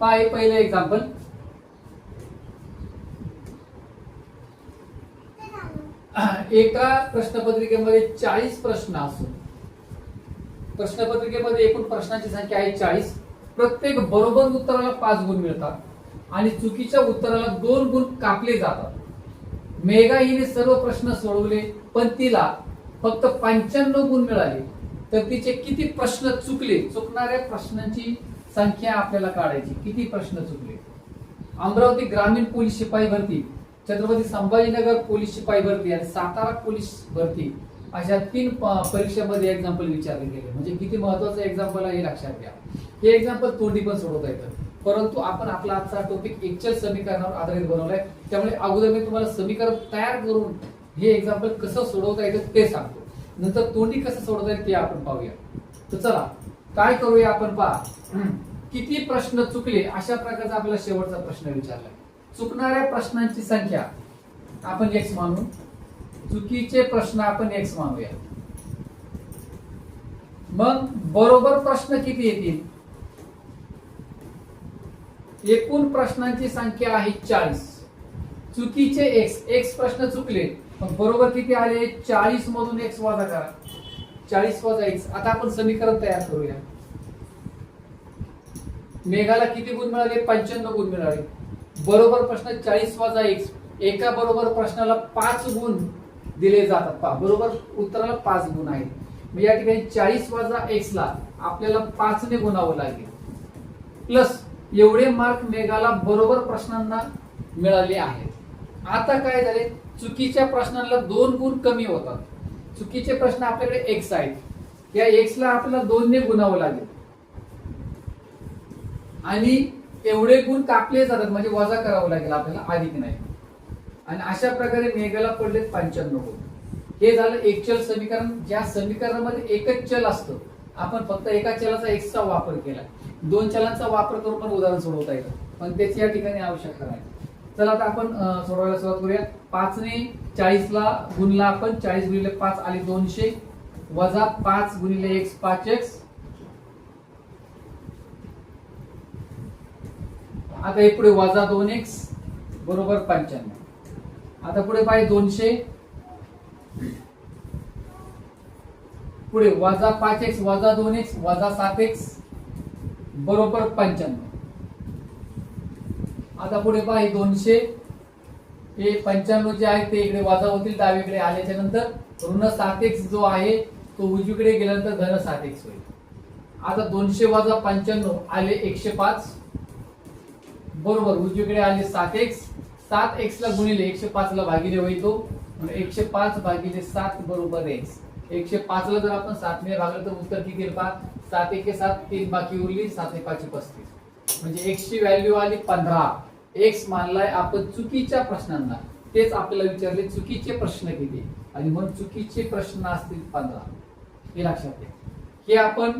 पहा हे पहिलं एक्झाम्पल. एका प्रश्नपत्रिकेमध्ये 40 प्रश्न असून प्रश्नपत्रिकेमध्ये एकूण प्रश्नांची संख्या आहे 40. प्रत्येक बरोबर उत्तराला 5 गुण मिळतात आणि चुकीच्या उत्तराला 2 गुण कापले जातात. मेघा हिने सर्व प्रश्न सोडवले पण तिला फक्त 95 गुण मिळाले, तर तिचे किती प्रश्न चुकले? चुकणाऱ्या प्रश्नांची संख्या आपल्याला काढायची. किती प्रश्न चुकले? अमरावती ग्रामीण पोलीस शिपाई भरती, छत्रपती संभाजीनगर पोलीस शिपाई भरती आणि सातारा पोलीस भरती अशा 3 परीक्षेमध्ये एक्झाम्पल विचारले गेले. म्हणजे किती महत्वाचं एक्झाम्पल आहे हे लक्षात घ्या. हे एक्झाम्पल तोंडी पण सोडवता येतं, परंतु आपण आपला आजचा टॉपिक एक्चुअल समीकरणावर आधारित बनवलाय. त्यामुळे अगोदर मी तुम्हाला समीकरण तयार करून हे एक्झाम्पल कसं सोडवता येतं ते सांगतो. नंतर तोंडी कसं सोडवता येईल ते आपण पाहूया. तर चला काय करूया आपण. पहा किती प्रश्न चुकले अशा प्रकारचा आपल्याला शेवटचा प्रश्न विचारलाय. चुकणाऱ्या प्रश्नांची संख्या आपण x मानू, चुकीचे प्रश्न आपण x मानूया. मग बरोबर प्रश्न किती येतील? एकूण प्रश्नांची संख्या आहे 40, चुकीचे x प्रश्न चुकले, मग बरोबर किती आले? 40 मधून x वजा करा, 40 वजा x. आता आपण समीकरण तयार करूया. मेघाला किती गुण मिळाले? 95 गुण मिळाले. बरोबर प्रश्न 40 वजा x. एका बरोबर प्रश्नाला 5 गुण दिले जातात. पहा बरोबर उत्तराला 5 गुण आहेत. मग या ठिकाणी 40 वजा x ला आपल्याला 5 ने गुणावं लागेल. प्लस एवढे मार्क मेघाला बरोबर प्रश्नांना मिळाले आहेत. आता काय झाले? चुकीच्या प्रश्नांना 2 गुण कमी होतात. चुकीचे प्रश्न आपल्याकडे x आहेत, या x ला आपल्याला 2 ने गुणावं लागेल आणि एवढे गुण कापले जातात म्हणजे वजा करावं लागेल आपल्याला, अधिक नाही. आणि अशा प्रकारे मेघाला पडले 95 गुण. हे झालं एक्चुअल समीकरण. ज्या समीकरणामध्ये एकच चल असतं, आपण फक्त एका चलाचा x चा वापर केला. 2 चलांचा वापर करून पण उदाहरण सोडवता येतं, पण त्याची या ठिकाणी आवश्यकता नाही. चला आता आपण सोडवायला सुरुवात करूया. 5 ने 40 ला गुणला आपण, 40 गुणिले 5 आले 200, वजा 5 गुणिले x 5x. आता हे पुढे वजा 2x बरोबर 95. आता पुढे पाहिजे 200, पुढे वजा 5x वजा 2x वजा 7x बरोबर 95. आता पुढे पहा 200, हे 95 जे आहे ते इकडे वजा होतील डावीकडे आल्याच्या नंतर. ऋण 7x जो आहे तो उजवीकडे गेल्यानंतर धन 7x होईल. आता 200 वजा 95 आले 105 बरोबर उजवीकडे आले 7x. 7x ला गुणिले 105 ला भागिले होईल तो, म्हणजे 105 भागिले 7 बरोबर x. 105 ला जर आपण 7 ने भागलं तर उत्तर किती येईल? 7 1 7 3 बाकी उरली, 7 1 5 35. म्हणजे x ची व्हॅल्यू आली 15. x मानलाय आपण चुकीच्या प्रश्नांना. तेच आपल्याला विचारले चुकीचे प्रश्न किती, आणि म्हणून चुकीचे प्रश्न असतील 15. हे लक्षात घ्या. हे आपण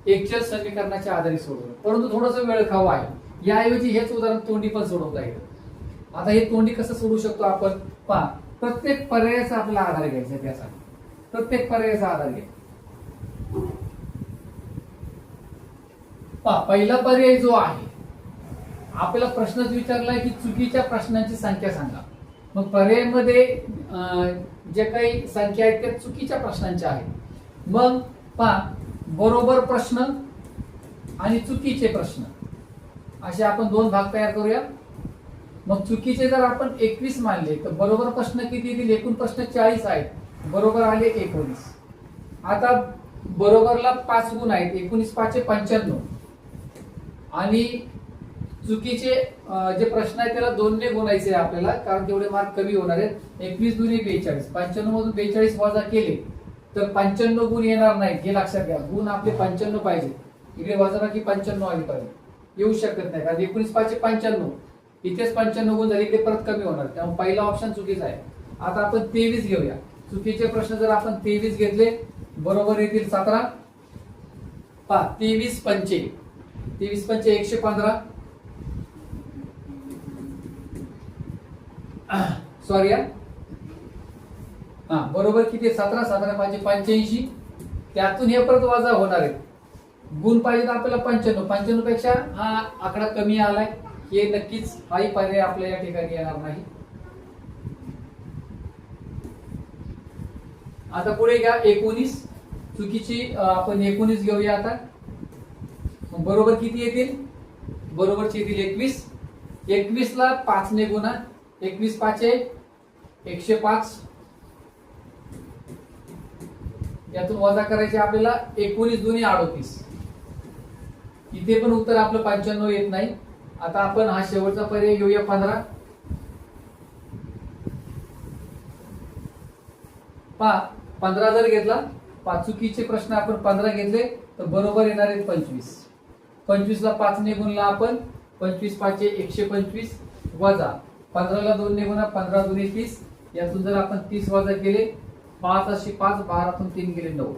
एक्चुअल समीकरणाच्या आधारे सोडवलं, परंतु थोडंसं वेळ खाऊ आहे. याऐवजी हेच उदाहरण तोंडी पण सोडवता येईल. आता हे तोंडी कसं सोडवू शकतो आपण? पहा प्रत्येक पर्यायाचा आपला आधार घ्यायचा. त्यासाठी प्रत्येक पर्यायाचा आधार घ्या. पहा पहिला पर्याय जो आहे, आपल्याला प्रश्नच विचारलाय की चुकीच्या प्रश्नांची संख्या सांगा. मग पर्यायामध्ये जे काही संख्या आहेत त्या चुकीच्या प्रश्नांच्या आहेत. मग पहा बरोबर प्रश्न आणि चुकीचे प्रश्न असे आपण 2 भाग तयार करूया. मग चुकीचे जर आपण 21 मानले तर बरोबर प्रश्न किती येतील? एकूण प्रश्न 40 आहेत, बरोबर आले 19. आता बरोबरला 5 गुण आहेत, 19 5 95. आणि चुकीचे जे प्रश्न आहेत त्याला 2 ने गुणायचे आपल्याला, कारण तेवढे मार्क कमी होणार आहेत. 21 दुनी 42, 95 मधून 42 वजा केले तर 95 गुण येणार नाहीत. हे लक्षात घ्या. गुण आपले 95 पाहिजे. इकडे वजाबाकी 95 आली पाहिजे, येऊ शकत नाही कारण 19 5 95. इथेच 95 गुण झाले, इकडे परत कमी होणार, त्यामुळे पहिला ऑप्शन चुकीचा आहे. आता आपण 23 घेऊया. चुकीचे प्रश्न जर आपण 23 घेतले बरोबर येतील 17. पहा 23 पंचे 115. सॉरी बरोबर किती? 17 17 5 85. त्यातून हे परत वजा होणार आहे. गुण पाहिजे तर आपल्याला 95, 95 पेक्षा हा आकडा कमी आलाय, हे नक्कीच हाही पर्याय आपल्या या ठिकाणी येणार नाही. आता पुढे घ्या 19. चुकीची आपण 19 घेऊया आता. बरोबर किती येतील? बरोबरचे येतील 21. 21 ला 5 ने गुणा. 21 5 105. यातून वजा करायचे आपल्याला 19 दुनी 38. इथे पण उत्तर आपलं 95 येत नाही. आता आपण हा शेवटचा पर्याय घेऊया 15. पहा 15 जर घेतला, चुकीचे प्रश्न आपण 15 घेतले तर बरोबर येणार आहेत 25. 25 ला 5 ने गुणला आपण. 25 5 125 वजा 15 ला 2 ने गुणा. 15 दुनी 30. यातून जर आपण 30 वजा केले, 5 अशी 5, 12तून 3 गेले 9.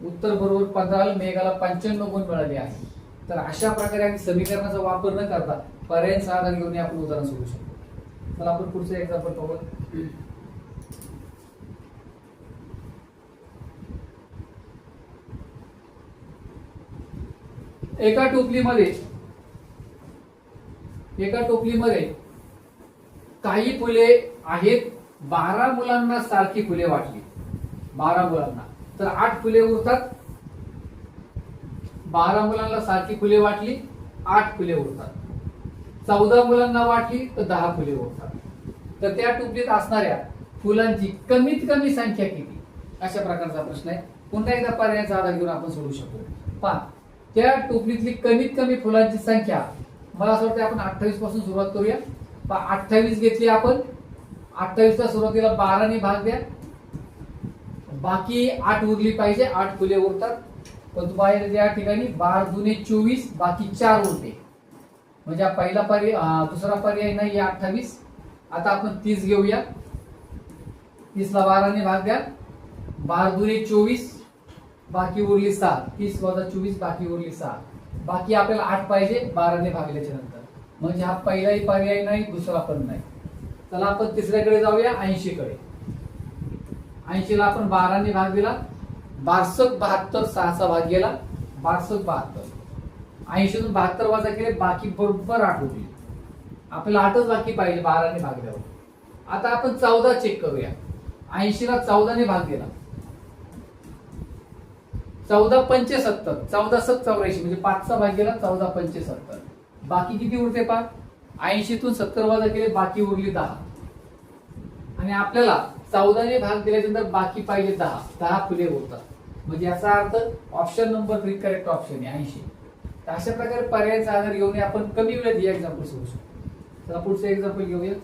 उत्तर बरोबर 15. मेघाला 95 गुण मिळाले आहे. तर अशा प्रकारे आम्ही समीकरणाचा वापर न करता पर्यायांचा आधार घेऊन आपण उदाहरण सोडवू शकतो. चला आपण पुढचं एक्झाम्पल पाहू. एका टोपलीमध्ये काही फुले आहेत. 12 मुलांना सारखी फुले वाटली. 12 मुलांना तर 8 फुले उरतात. 12 मुलांना सारखी फुले वाटली, 8 फुले उरतात. 14 मुलांना वाटली तर 10 फुले उरतात. तर त्या टोपलीत असणाऱ्या फुलांची कमीत कमी संख्या किती? अशा प्रकारचा प्रश्न आहे. पुन्हा एकदा पर्यायाचा आधार घेऊन आपण सोडवू शकतो. पहा, त्या टोपलीतली कमीत कमी फुलांची संख्या, मला असं वाटतं आपण 28 पासून सुरुवात करूया. 28 घेतली आपण. 28 ला सुरुवातीला 12 ने भाग द्या. बाकी 8 उरली पाहिजे. 8 फुले उरतात. पण तुम्हाला या ठिकाणी 12 दुने 24, बाकी 4 उरते. म्हणजे हा पहिला पर्याय, दुसरा पर्याय नाही 28. आता आपण 30 घेऊया. 30 ला 12 ने भाग द्या. 12 दुने 24, बाकी उरली 7. 30 वजा 24, बाकी उरली 7. बाकी आपल्याला 8 पाहिजे 12 ने भागल्याच्या नंतर. म्हणजे हा पहिलाही पर्याय नाही, दुसरा पण नाही. चला आपण तिसऱ्याकडे जाऊया, 80 कडे. 80 ला आपण 12 ने भाग दिला. 62 72, 6चा भाग गेला. 62 72. 80 तून 72 वजा केले, बाकी बरोबर 8 उरली. आपल्याला 8च बाकी पाहिजे 12 ने भागल्यावर. आता आपण 14 चेक करूया. 80 ला 14 ने भाग दिला. 14 75, 14 7 84, म्हणजे 5चा भाग गेला. 14 75. बाकी किती उरते पहा. 80 तून 70 वजा केले, बाकी उरली 10. आणि आपल्याला 14 ने भाग दिल्यानंतर बाकी पाहिजे 10. 10 फुले उरतात. म्हणजे याचा अर्थ ऑप्शन नंबर 3 करेक्ट ऑप्शन आहे 80. तर अशा प्रकारे पर्यायाचा आधार घेऊन आपण कमी वेळेत हे एक्झाम्पल सोडवू शकतो. चला पुढचं एक्झाम्पल घेऊया.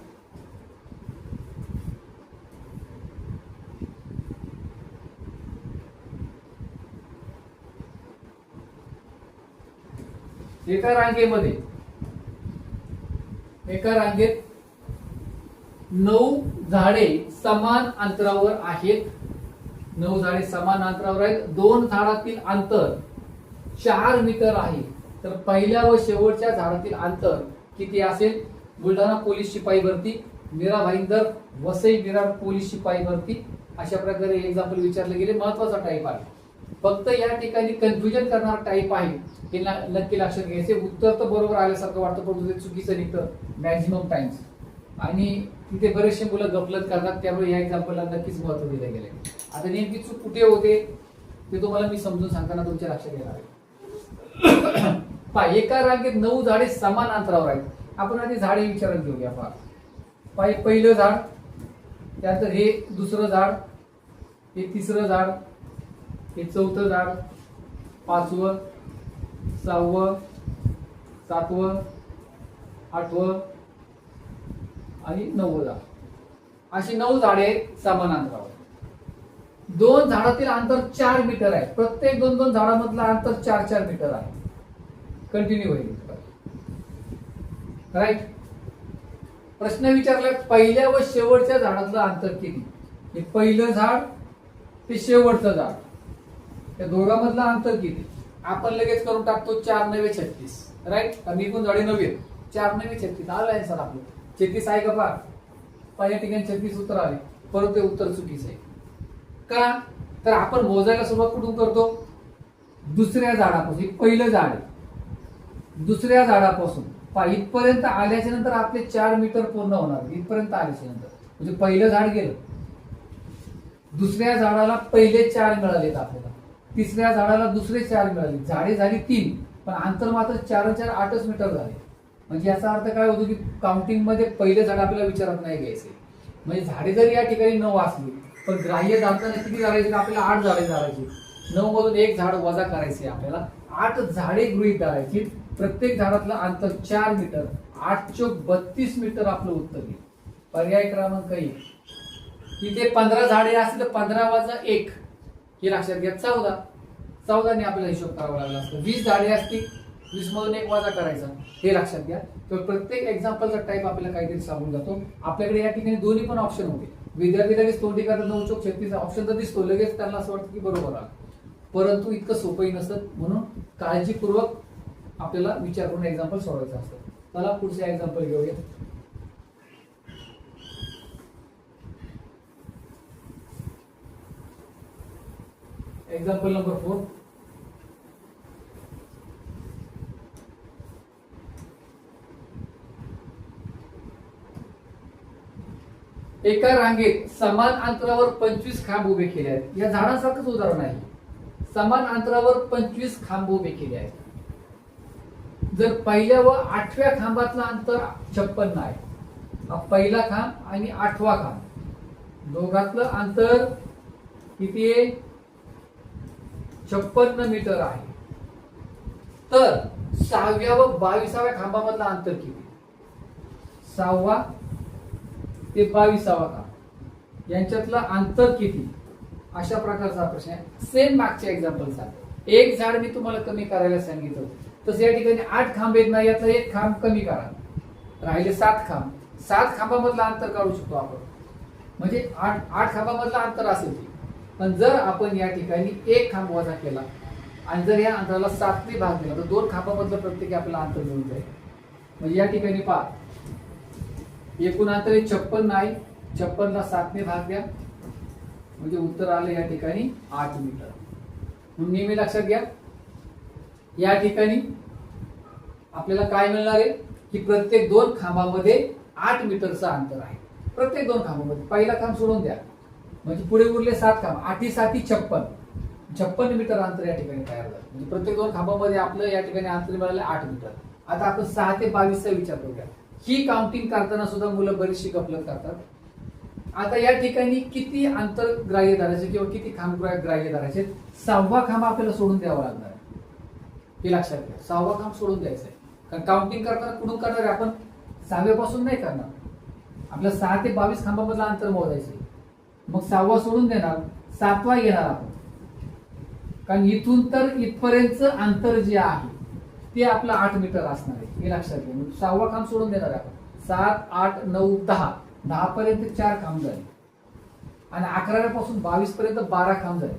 एका रांगेत 9 झाडे समान अंतरावर आहेत. 9 झाडे समान अंतरावर आहेत. 2 झाडातील अंतर 4 मीटर आहे. तर पहिल्या व शेवटच्या झाडातील अंतर किती असेल? बुलढाणा पोलीस शिपाई भरती, मीरा भाईंदर, वसई विरार पोलीस शिपाई भरती. अशा प्रकारे एक्झाम्पल विचारले गेले. महत्वाचा टाईप आहे. फक्त या ठिकाणी कन्फ्युजन करणारा टाईप आहे, हे नक्की लक्षात घ्यायचे. उत्तर तर बरोबर आल्यासारखं वाटतं, पण ते चुकीचं निघतं मॅक्झिमम टाइम्स. आणि तिथे बरेचसे मुलं गफलत करतात. त्यामुळे या एक्झाम्पलला नक्कीच महत्व दिलं गेले. आता नेमकी चूक कुठे होते ते तुम्हाला मी समजून सांगताना तुमच्या लक्षात येणार आहे. पहा, एका रांगेत 9 झाडे समान अंतरावर आहेत. आपण आधी झाडे विचारात घेऊया. पहा, पहिलं झाड, त्यानंतर हे दुसरं झाड, हे तिसरं झाड, हे चौथं झाड, 5वं, 6वं, 7वं, 8वं आणि 9वं झाड. अशी 9 झाडे समान अंतरावर. 2 झाडातील अंतर 4 मीटर आहे. प्रत्येक 2-2 झाडामधलं अंतर 4-4 मीटर आहे. कंटिन्यू होईल. राईट. प्रश्न विचारलाय पहिल्या व शेवटच्या झाडातलं अंतर किती? हे पहिलं झाड ते शेवटचं झाड, त्या दोघांमधलं अंतर किती? आपण लगेच करून टाकतो. 4 9 36. राईट. मी पण झाडे 9, 4 9 36 आलं आहे सर आपलं. 36 आहे का पहा. पहिल्या ठिकाणी 36 उत्तर आले, परंतु ते उत्तर चुकीचं आहे. का? तर आपण मोजायला सुरुवात कुठून करतो? दुसऱ्या झाडापासून, हे पहिलं झाड आहे, दुसऱ्या झाडापासून इथपर्यंत आल्याच्या नंतर आपले 4 मीटर पूर्ण होणार. इथपर्यंत आल्याच्या नंतर म्हणजे पहिलं झाड गेलं, दुसऱ्या झाडाला पहिले 4 मिळालेत आपल्याला, तिसऱ्या झाडाला दुसरे 4 मिळाले, झाडे झाली 3, पण अंतर मात्र 4 4 8च मीटर झाले. म्हणजे याचा अर्थ काय होतो की काउंटिंग मध्ये पहिले झाड आपल्याला विचारत नाही घ्यायचे. म्हणजे झाडे जरी या ठिकाणी 9 असली पण ग्राह्य धरताना किती झाडायचे, आपल्याला 8 झाडे धरायची. 9 मधून 1 झाड वजा करायचे, आपल्याला 8 झाडे गृहीत धरायची. प्रत्येक झाडातलं अंतर 4 मीटर, 8 चोक 32 मीटर आपलं उत्तर येईल. पर्याय क्रमांक 1. इथे 15 झाडे असतील तर 15 वजा 1 हे लक्षात घ्या, 14 ने आपल्याला हिशोब करावा लागला असतो. 20 झाडे असतील, 20 मधून 1 वजा करायचा, हे लक्षात घ्या. तर प्रत्येक एक्झाम्पलचा टाईप आपल्याला काहीतरी सांगून जातो. आपल्याकडे या ठिकाणी दोन्ही पण ऑप्शन होते. विद्यार्थी लगेच तोंडी करतात 9 चोक 36 ऑप्शन तर दिसतो, लगेच त्यांना असं वाटतं की बरोबर आहे, परंतु इतकं सोपंही नसतं. म्हणून काळजीपूर्वक आपल्याला विचार करून एक्झाम्पल सोडवायचं असतं. चला पुढचे एक्झाम्पल घेऊया. Example number 4. एका रांगेत समान अंतरावर 25 खांब उभे केले आहेत. या झाडासारखंच उदाहरण आहे. समान अंतरावर 25 खांब उभे केले आहेत. जर पहिल्या व 8व्या खांबातलं अंतर 56 आहे, हा पहिला खांब आणि 8वा खांब, दोघातलं अंतर किती आहे, 56 मीटर आहे. तर 6व्या व 22व्या खांबामधलं अंतर किती, 6वा ते 22वा खांब यांच्यातलं अंतर किती, अशा प्रकारचा प्रश्न आहे. सेम मागच्या एक्झाम्पल सारखं. एक झाड मी तुम्हाला कमी करायला सांगितलं, तसं या ठिकाणी 8 खांब आहेत ना, यातला 1 खांब कमी करा, राहिले 7 खांब. 7 खांबामधलं अंतर काढू शकतो आपण, म्हणजे 8 खांबामधलं अंतर असेल. पण जर आपण या ठिकाणी 1 खांब वजा केला आणि जर या अंतराला 7 ने भाग दिला तर 2 खांबामधलं प्रत्येकी आपल्याला अंतर मिळून जाईल. म्हणजे या ठिकाणी पहा, एकूण अंतर 56 आहे, 56 ला 7 ने भाग द्या, म्हणजे उत्तर आलं या ठिकाणी 8 मीटर. म्हणून नेहमी लक्षात घ्या, या ठिकाणी आपल्याला काय मिळणार आहे की प्रत्येक 2 खांबामध्ये 8 मीटरचं अंतर आहे. प्रत्येक 2 खांबामध्ये पहिला खांब सोडून द्या, म्हणजे पुढे उरले 7 खांब, 8 7 56 मीटर अंतर या ठिकाणी तयार झालं. म्हणजे प्रत्येक 2 खांबामध्ये आपलं या ठिकाणी अंतर मिळालं 8 मीटर. आता आपण 6 ते 22चा विचार करूया. ही काउंटिंग करताना सुद्धा मुलं बरीचशी गफलत करतात. आता या ठिकाणी किती अंतर ग्राह्य धरायचे किंवा किती खांब ग्राह्य धरायचे, 6वा खांब आपल्याला सोडून द्यावा लागणार आहे, हे लक्षात घ्या. 6वा खांब सोडून द्यायचा आहे, कारण काउंटिंग करताना कुठून करणार आहे आपण, 6व्यापासून नाही करणार. आपल्या 6 ते 22 खांबामधलं अंतर मोजायचं, मग 6वा सोडून देणार, 7वा घेणार आपण, कारण इथून तर इथपर्यंतचं अंतर जे आहे ते आपलं 8 मीटर असणार आहे, हे लक्षात घ्या. 6वा खांब सोडून देणार आहे आपण. 7 8 9 10 पर्यंत 4 खांब झाले आणि 11व्यापासून 22 पर्यंत 12 खांब झाले,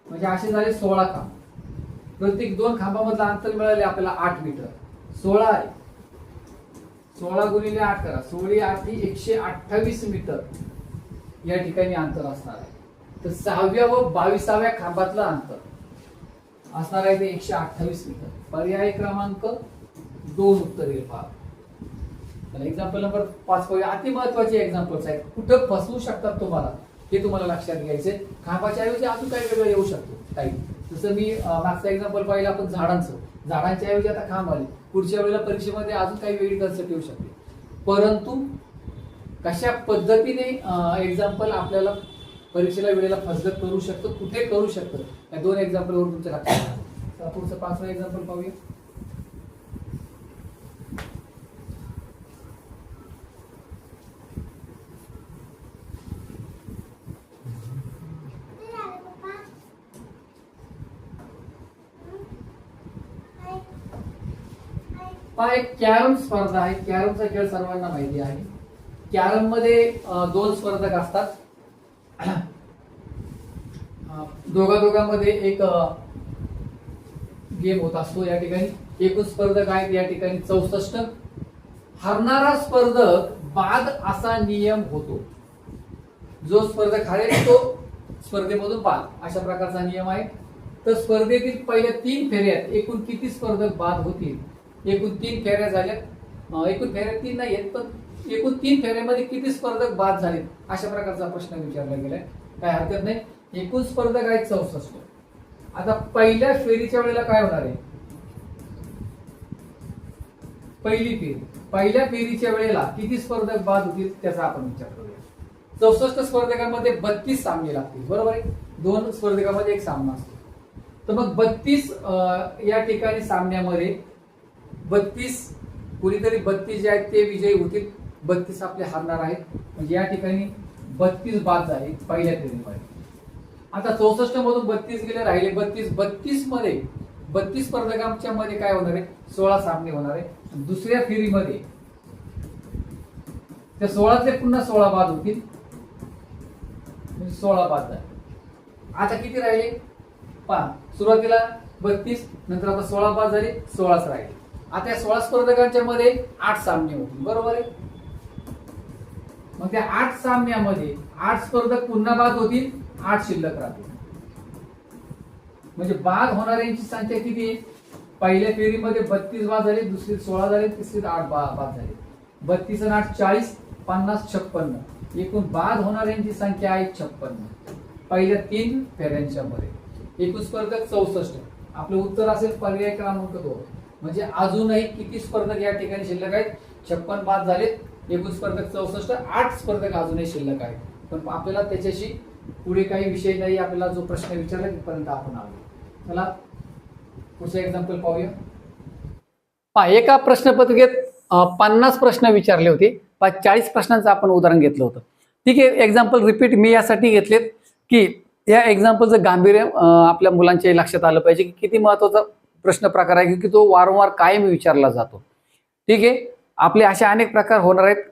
म्हणजे असे झाले 16 खांब. प्रत्येक 2 खांबामधलं अंतर मिळाले आपल्याला 8 मीटर. 16 आहे, 16 गुणिले 8 करा, 16 8 128 मीटर या ठिकाणी अंतर असणार आहे. तर 6व्या व 22व्या खांबातलं अंतर असणार आहे ते 128 मीटर. पर्याय क्रमांक 2 उत्तर येईल. पहा, एक्झाम्पल नंबर 5 पाहूया. अति महत्वाचे एक्झाम्पल्स आहेत, कुठं फसवू शकतात तुम्हाला हे तुम्हाला लक्षात घ्यायचे. खांबाच्या ऐवजी अजून काही वेगळं येऊ शकतो काही, जसं मी मागचा एक्झाम्पल पाहिलं आपण झाडांच्या ऐवजी आता खांब आले. पुढच्या वेळेला परीक्षेमध्ये अजून काही वेगळी कन्सेप्ट येऊ शकते. परंतु कशा पद्धतीने एक्झाम्पल आपल्याला परीक्षेला वेळेला फसगत करू शकतो, कुठे करू शकतो, या 2 एक्झाम्पलवर तुमच्या लक्षात आलं. पुढचं 5वं एक्झाम्पल पाहूया. एक कॅरम स्पर्धा आहे. कॅरमचा खेळ सर्वांना माहिती आहे. कॅरम मध्ये 2 स्पर्धक असतात. दोघांमध्ये एक गेम होत असतो. या ठिकाणी एकूण स्पर्धक आहेत या ठिकाणी 64. हरणारा स्पर्धक बाद असा नियम होतो. जो स्पर्धक हरेल तो स्पर्धेमधून बाद, अशा प्रकारचा नियम आहे. तर स्पर्धेतील पहिल्या 3 फेऱ्यात एकूण किती स्पर्धक बाद होतील? एकूण 3 फेऱ्या झाल्यात, एकूण फेऱ्या 3 नाही आहेत, पण एकूण 3 फेऱ्यामध्ये किती स्पर्धक बाद झाले, अशा प्रकारचा प्रश्न विचारला गेलाय. काय हरकत नाही. एकूण स्पर्धक आहेत 64. आता पहिल्या फेरीच्या वेळेला काय होणार आहे? पहिल्या फेरीच्या वेळेला किती स्पर्धक बाद होतील त्याचा आपण विचार करूया. 64 स्पर्धकांमध्ये 32 सामने लागतील, बरोबर आहे. 2 स्पर्धकांमध्ये 1 सामना असतो. तर मग 32 या ठिकाणी सामन्यामध्ये 32 कुणीतरी 32 जे आहेत ते विजयी होतील, 32 आपले हारणार आहेत. म्हणजे या ठिकाणी 32 बाद झाले पहिल्या फेरीमध्ये. आता 64 मधून 32 गेले, राहिले 32 मध्ये 32 स्पर्धकांच्या मध्ये काय होणार आहे? 16 सामने होणार आहे. दुसऱ्या फेरीमध्ये त्या 16तले पुन्हा 16 बाद होतील, म्हणजे 16 बाद झाले. आता किती राहिले पहा, सुरुवातीला 32, नंतर आता 16 बाद झाले, 16च राहिले. आता या 16 स्पर्धकांच्या मध्ये 8 सामने होतील, बरोबर आहे. मग त्या 8 सामन्यामध्ये 8 स्पर्धक पुन्हा बाद होतील, 8 शिल्लक राहतील. म्हणजे बाद होणाऱ्यांची संख्या किती आहे? पहिल्या फेरीमध्ये 32 बाद झाले, दुसरीत 16 झाले, तिसरीत 8 बाद झाले. 32 आणि 8 40, 50, 56. एकूण बाद होणाऱ्यांची संख्या आहे 56 पहिल्या 3 फेऱ्यांच्या मध्ये. एकूण स्पर्धक 64. आपलं उत्तर असेल पर्याय क्रमांक 2. म्हणजे अजूनही किती स्पर्धक या ठिकाणी शिल्लक आहेत? 56 बाद झालेत. एकूण स्पर्धक 64, 8 स्पर्धक अजूनही शिल्लक आहेत. पण आपल्याला त्याच्याशी पुढे काही विषय नाही. आपल्याला जो प्रश्न विचारला तिथपर्यंत आपण आलो. चला पुढचं एक्झाम्पल पाहूया. पहा, एका प्रश्नपत्रिकेत 50 प्रश्न विचारले होते. 40 प्रश्नांचं आपण उदाहरण घेतलं होतं. ठीक आहे, एक्झाम्पल रिपीट मी यासाठी घेतलेत की या एक्झाम्पलचं गांभीर्य आपल्या मुलांच्या लक्षात आलं पाहिजे की किती महत्वाचा प्रश्न प्रकार आहे की तो वारंवार कायम विचारला जातो. ठीक आहे, आपले असे अनेक प्रकार होणार आहेत.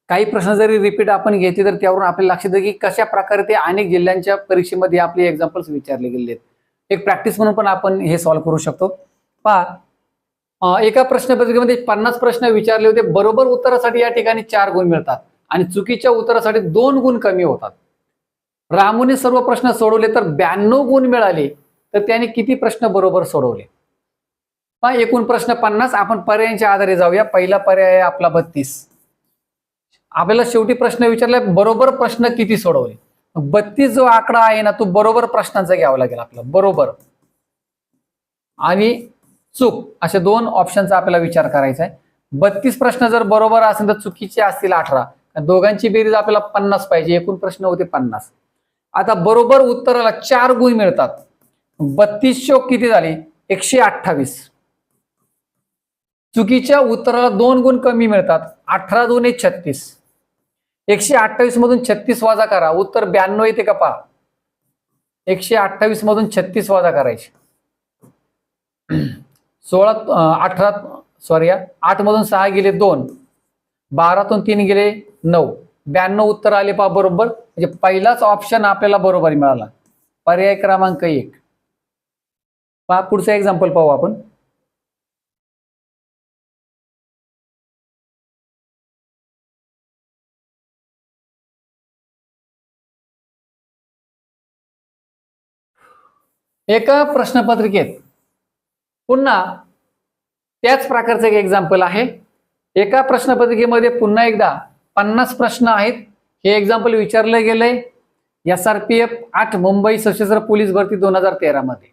काही प्रश्न जरी रिपीट आपण घेतले तर त्यावरून आपल्याला लक्षात येतं की कशा प्रकारे ते अनेक जिल्ह्यांच्या परीक्षेमध्ये आपले एक्झाम्पल्स विचारले गेले आहेत. एक प्रॅक्टिस म्हणून पण आपण हे सॉल्व्ह करू शकतो. पहा, एका प्रश्नपत्रिकेमध्ये 50 प्रश्न विचारले होते. बरोबर उत्तरासाठी या ठिकाणी 4 गुण मिळतात आणि चुकीच्या उत्तरासाठी 2 गुण कमी होतात. रामूने सर्व प्रश्न सोडवले तर 92 गुण मिळाले, तर त्याने किती प्रश्न बरोबर सोडवले? पहा, एकूण प्रश्न 50. आपण पर्यायांच्या आधारे जाऊया. पहिला पर्याय आहे आपला 32. आपल्याला शेवटी प्रश्न विचारला बरोबर प्रश्न किती सोडवले. 32 जो आकडा आहे ना, तो बरोबर प्रश्नांचा घ्यावा लागेल आपला. बरोबर आणि चूक अशा 2 ऑप्शनचा आपल्याला विचार करायचा आहे. 32 प्रश्न जर बरोबर असेल तर चुकीचे असतील 18. दोघांची बेरीज आपल्याला 50 पाहिजे. एकूण प्रश्न होते 50. आता बरोबर उत्तराला 4 गुण मिळतात. 32 चोक किती झाले? 128. चुकीच्या उत्तराला 2 गुण कमी मिळतात. 18 2 36. 128 मधून 36 वजा करा. उत्तर 92 येते का पहा. 128 मधून 36 वजा करायचे. 8 मधून 6 गेले 2. 12तून 3 गेले 9. 92 उत्तर आले पहा बरोबर. म्हणजे पहिलाच ऑप्शन आपल्याला बरोबर मिळाला. पर्याय क्रमांक 1. पहा, पुढचा एक्झाम्पल पाहू आपण. एका प्रश्नपत्रिकेत पुन्हा त्याच प्रकारचं एक एक्झाम्पल आहे. एका प्रश्नपत्रिकेमध्ये पुन्हा एकदा 50 प्रश्न आहेत. हे एक्झाम्पल विचारलं गेलंय SRPF 8 मुंबई सशस्त्र पोलीस भरती 2013 मध्ये.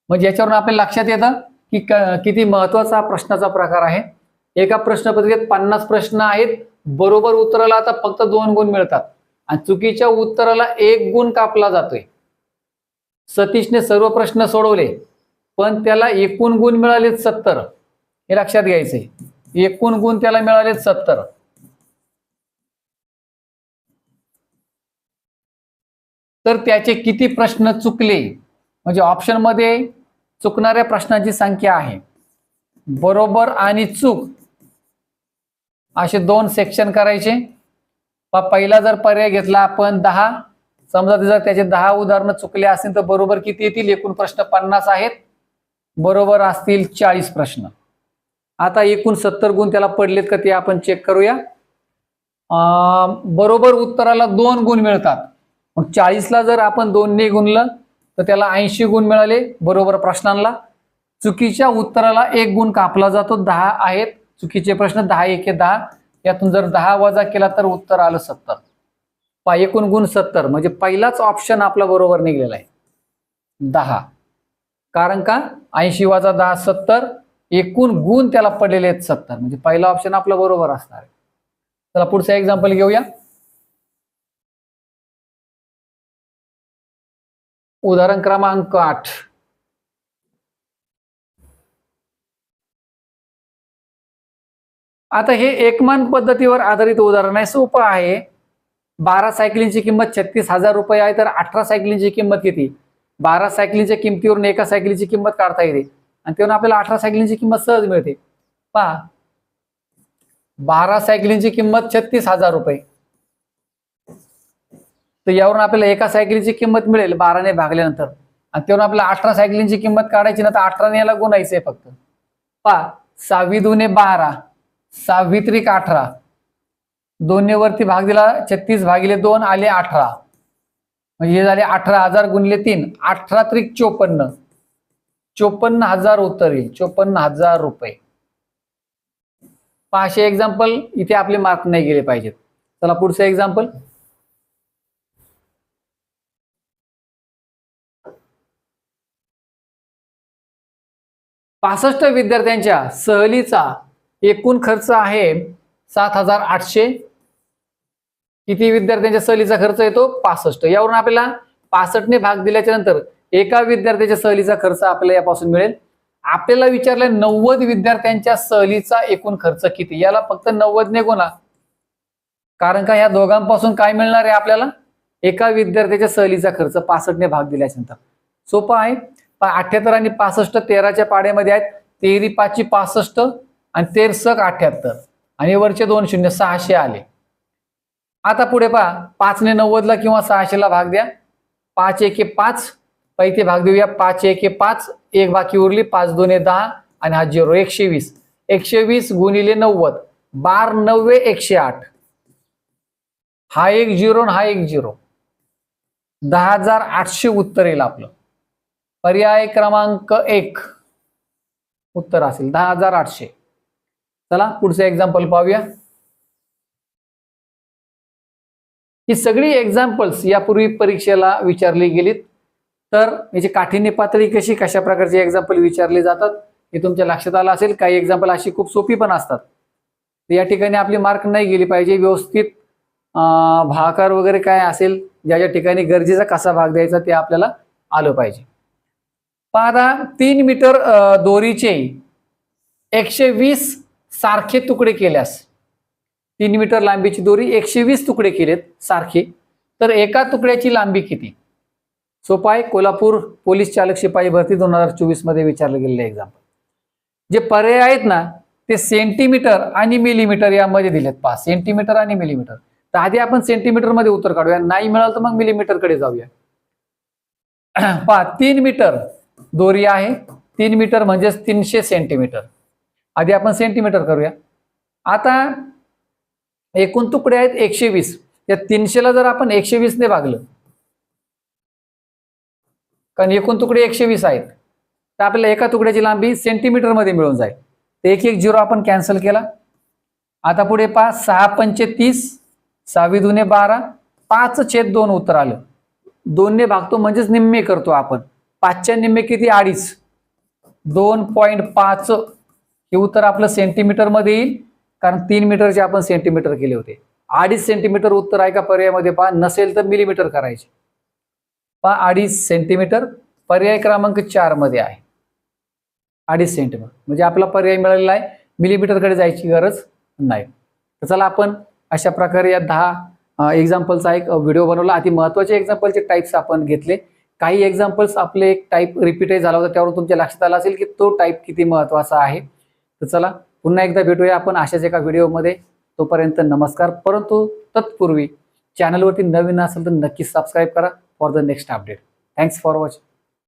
म्हणजे याच्यावरून आपल्याला लक्षात येतं की किती महत्वाचा प्रश्नाचा प्रकार आहे. एका प्रश्नपत्रिकेत 50 प्रश्न आहेत. बरोबर उत्तराला आता फक्त 2 गुण मिळतात आणि चुकीच्या उत्तराला 1 गुण कापला जातोय. सतीशने सर्व प्रश्न सोडवले पण त्याला एकूण गुण मिळाले 70. हे लक्षात घ्यायचंय. एकूण गुण त्याला मिळाले 70. तर त्याचे किती प्रश्न चुकले? म्हणजे ऑप्शन मध्ये चुकणाऱ्या प्रश्नांची संख्या आहे. बरोबर आणि चूक असे 2 सेक्शन करायचे. पहिला जर पर्याय घेतला आपण 10, समजा जर त्याचे 10 उदाहरणं चुकले असतील तर बरोबर किती येतील? एकूण प्रश्न 50 आहेत. बरोबर असतील 40 प्रश्न. आता एकूण 70 गुण त्याला पडलेत का ते आपण चेक करूया. बरोबर उत्तराला 2 गुण मिळतात. मग 40 ला जर आपण 2 ने गुणलं तर त्याला 80 गुण मिळाले बरोबर प्रश्नांना. चुकीच्या उत्तराला 1 गुण कापला जातो. 10 आहेत चुकीचे प्रश्न, 10 1 10. यातून जर 10 वजा केला तर उत्तर आलं 70. एकूण गुण 70, म्हणजे पहिलाच ऑप्शन आपला बरोबर निघलेला आहे 10. कारण का 80 वजा 10 70, एकूण गुण त्याला पडलेले आहेत 70, म्हणजे पहिला ऑप्शन आपला बरोबर असणार आहे. चला पुढचा एक्झाम्पल घेऊया. उदाहरण क्रमांक 8. आता हे एकमान पद्धतीवर आधारित उदाहरण आहे, सोपं आहे. 12 सायकलींची किंमत 36,000 रुपये आहे, तर 18 सायकलींची किंमत किती? 12 सायकलींच्या किमतीवरून एका सायकलीची किंमत काढता येते आणि त्यावरून आपल्याला 18 सायकलींची किंमत सहज मिळते. पहा, 12 सायकलींची किंमत 36,000 रुपये, तर यावरून आपल्याला एका सायकलीची किंमत मिळेल 12 ने भागल्यानंतर, आणि त्यावरून आपल्याला 18 सायकलींची किंमत काढायची ना, तर 18 ने याला गुणायचंय फक्त. पहा, 6 दुने 12, 6 त्रिक 18, 2 ने वरती भाग दिला 36 भागिले 2 आले 18, म्हणजे हे झाले 18,000 गुणिले 3, 18 त्रिक 54, 54,000 उत्तर येईल, 54,000 रुपये. असे एक्झाम्पल इथे आपले मार्क नाही गेले पाहिजेत. चला पुढचं एक्झाम्पल. पासष्ट विद्यार्थ्यांच्या सहलीचा एकूण खर्च आहे 7,800. किती विद्यार्थ्यांच्या सहलीचा खर्च येतो? 65. यावरून आपल्याला 65 ने भाग दिल्याच्या नंतर एका विद्यार्थ्याच्या सहलीचा खर्च आपल्याला यापासून मिळेल. आपल्याला विचारलंय 90 विद्यार्थ्यांच्या सहलीचा एकूण खर्च किती. याला फक्त 90 ने गुणा, कारण का ह्या दोघांपासून काय मिळणार आहे आपल्याला? एका विद्यार्थ्याच्या सहलीचा खर्च 65 ने भाग दिल्याच्या नंतर. सोपं आहे. 78 आणि 65 13च्या पाड्यामध्ये आहेत. 13 5 65 आणि 13 सक 78 आणि वरचे 2 शून्य 600 आले. आता पुढे पहा, 5 ने 90 ला किंवा 600 ला भाग द्या. 5 1 5, पैसे भाग देऊया. 5 1 5, एक बाकी उरली, 5 2 10 आणि हा 0, 120. 120 गुणिले 90, 12 9 108, हा एक 0 आणि हा एक 0, 10,800 उत्तर येईल आपलं. पर्याय क्रमांक 1 उत्तर असेल 10,800. चला पुढचं एक्झाम्पल पाहूया. ही सगळी एक्झाम्पल्स यापूर्वी परीक्षेला विचारली गेलीत, तर याची काठिण्य पातळी कशी, कशा प्रकारचे एक्झाम्पल विचारले जातात हे तुमच्या लक्षात आलं असेल. काही एक्झाम्पल अशी खूप सोपी पण असतात, तर या ठिकाणी आपली मार्क नाही गेली पाहिजे. व्यवस्थित भागाकार वगैरे काय असेल, ज्या ज्या ठिकाणी गरजेचा कसा भाग द्यायचा ते आपल्याला आलं पाहिजे. पहा, 3 मीटर दोरीचे 120 सारखे तुकडे केल्यास, 3 मीटर लांबीची दोरी 120 तुकडे केलेत सारखे, तर एका तुकड्याची लांबी किती? सोपा आहे. कोल्हापूर पोलीस चालक शिपाई भरती 2024 मध्ये विचारले गेलेले एक्झाम्पल. जे पर्याय आहेत ना ते सेंटीमीटर आणि मिलीमीटर यामध्ये दिलेत. पहा, सेंटीमीटर आणि मिलीमीटर. तर आधी आपण सेंटीमीटर मध्ये उत्तर काढूया, नाही मिळालं तर मग मिलीमीटर कडे जाऊया. पहा, 3 मीटर दोरी आहे, 3 मीटर म्हणजे 300 सेंटीमीटर. आधी आपण सेंटीमीटर करूया. आता एकूण तुकडे आहेत 120, या 300 ला जर आपण 120 ने भागलं, कारण एकूण तुकडे 120 आहेत, तर आपल्याला एका तुकड्याची लांबी सेंटीमीटर मध्ये मिळून जाईल. तर 1 1 0 आपण कॅन्सल केला. आता पुढे पहा, 6 5 30, 6 दुने 12, 5/2 उत्तर आलं. 2 ने भागतो म्हणजेच निम्मे करतो आपण. 5च्या निम्मे किती? 2.5, 2.5 हे उत्तर आपलं सेंटीमीटर मध्ये येईल, कारण 3 मीटरचे आपण सेंटीमीटर केले होते. 2.5 सेंटीमीटर उत्तर आहे का पर्यायामध्ये? पहा, नसेल तर मिलीमीटर करायचे. पहा, 2.5 सेंटीमीटर पर्याय क्रमांक 4 मध्ये आहे. 2.5 सेंटीमीटर म्हणजे आपला पर्याय मिळालेला आहे, मिलीमीटर कडे जायची गरज नाही. तर चला आपण अशा प्रकारे या 10 एक्झाम्पलचा एक व्हिडिओ बनवला. अति महत्वाचे एक्झाम्पलचे टाइप्स आपण घेतले. काही एक्झाम्पल्स आपले एक टाईप रिपीटही झाला होता, त्यावरून तुमच्या लक्षात आलं असेल की तो टाईप किती महत्वाचा आहे. तर चला पुन्हा एकदा भेटूया आपण अशाच एका व्हिडिओमध्ये. तोपर्यंत नमस्कार. परंतु तत्पूर्वी चॅनलवरती नवीन असेल तर नक्की सबस्क्राईब करा for the next update. Thanks for watching.